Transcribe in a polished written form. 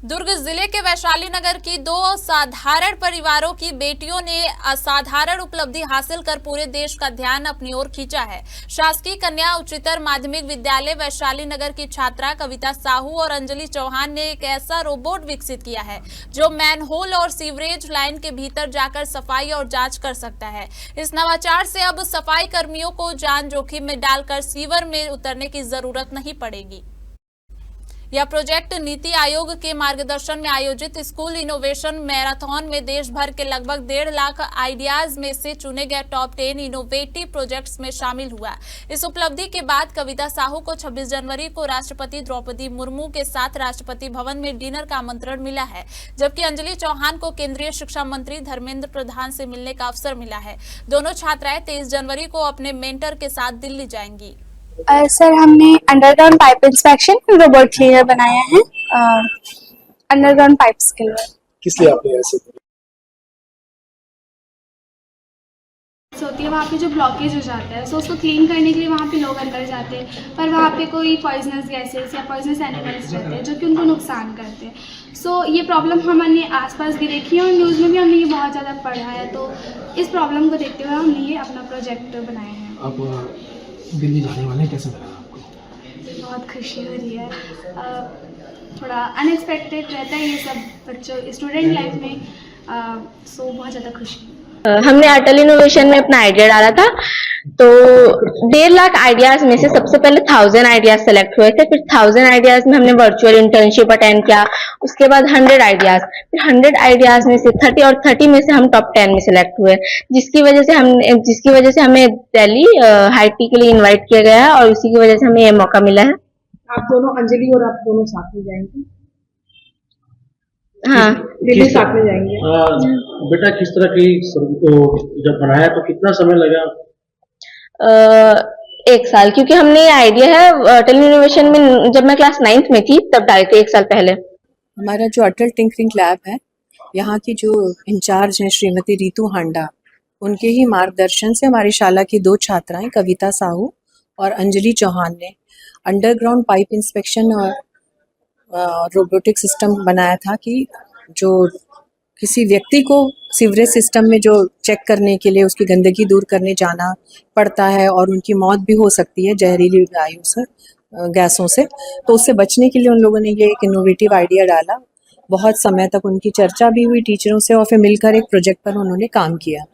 दुर्ग जिले के वैशाली नगर की दो साधारण परिवारों की बेटियों ने असाधारण उपलब्धि हासिल कर पूरे देश का ध्यान अपनी ओर खींचा है। शासकीय कन्या उच्चतर माध्यमिक विद्यालय वैशाली नगर की छात्रा कविता साहू और अंजलि चौहान ने एक ऐसा रोबोट विकसित किया है जो मैनहोल और सीवरेज लाइन के भीतर जाकर सफाई और जांच कर सकता है। इस नवाचार से अब सफाई कर्मियों को जान जोखिम में डालकर सीवर में उतरने की जरूरत नहीं पड़ेगी। यह प्रोजेक्ट नीति आयोग के मार्गदर्शन में आयोजित स्कूल इनोवेशन मैराथन में देश भर के लगभग 1.5 लाख आइडियाज में से चुने गए टॉप 10 इनोवेटिव प्रोजेक्ट्स में शामिल हुआ। इस उपलब्धि के बाद कविता साहू को 26 जनवरी को राष्ट्रपति द्रौपदी मुर्मू के साथ राष्ट्रपति भवन में डिनर का आमंत्रण मिला है, जबकि अंजलि चौहान को केंद्रीय शिक्षा मंत्री धर्मेंद्र प्रधान से मिलने का अवसर मिला है। दोनों छात्राएं 23 जनवरी को अपने मेंटर के साथ दिल्ली जाएंगी। सर, हमने underground pipe inspection robot cleaner बनाया है अंडरग्राउंड पाइप्स के लिए। किस लिए आपने ऐसे होती है वहाँ पे जो ब्लॉकेज हो जाता है, सो उसको क्लीन करने के लिए वहाँ पे लोग अंदर जाते हैं, पर वहाँ पे कोई पॉइजनस गैसेस या पॉइजनस एनिमल्स रहते हैं जो कि उनको नुकसान करते हैं। सो ये प्रॉब्लम हमने आसपास भी देखी है और न्यूज़ में भी हमने ये बहुत ज़्यादा पढ़ा है। तो इस प्रॉब्लम को देखते हुए हमने ये अपना प्रोजेक्ट बनाया है। आप दिल्ली जाने वाले हैं, कैसे लगा आपको? बहुत खुशी हो रही है। थोड़ा अनएक्सपेक्टेड रहता है ये सब बच्चों स्टूडेंट लाइफ में, सो बहुत ज़्यादा खुशी। हमने अटल इनोवेशन में अपना आइडिया डाला था, तो 1.5 लाख आइडियाज में से सबसे पहले 1000 आइडियाज सेलेक्ट हुए थे। फिर 1000 आइडियाज में हमने वर्चुअल इंटर्नशिप अटेंड किया। उसके बाद 100 आइडियाज, फिर 100 आइडियाज में से 30 और 30 में से हम टॉप 10 में सिलेक्ट हुए, जिसकी वजह से हमें दिल्ली हाईटी के लिए इन्वाइट किया गया है और उसी की वजह से हमें ये मौका मिला है। आप दोनों अंजलि और आप दोनों साथ में जाएंगे? हाँ, दिल्ली साथ में जाएंगे। बेटा, किस तरह की जब बनाया तो कितना समय लगा? 1 साल, क्योंकि हमने ये आइडिया है अटल इनोवेशन में जब मैं क्लास 9th में थी तब डाले थे 1 साल पहले। हमारा जो अटल टिंकरिंग लैब है, यहाँ की जो इंचार्ज हैं श्रीमती रितु हांडा, उनके ही मार्गदर्शन से हमारी शाला की 2 छात्राएं कविता साहू और अंजलि चौहान ने अंडरग्राउंड पाइप इंस्पेक्शन और रोबोटिक सिस्टम बनाया था कि जो किसी व्यक्ति को सीवरेज सिस्टम में जो चेक करने के लिए उसकी गंदगी दूर करने जाना पड़ता है और उनकी मौत भी हो सकती है जहरीली वायु से, गैसों से, तो उससे बचने के लिए उन लोगों ने ये एक इनोवेटिव आइडिया डाला। बहुत समय तक उनकी चर्चा भी हुई टीचरों से और फिर मिलकर एक प्रोजेक्ट पर उन्होंने काम किया।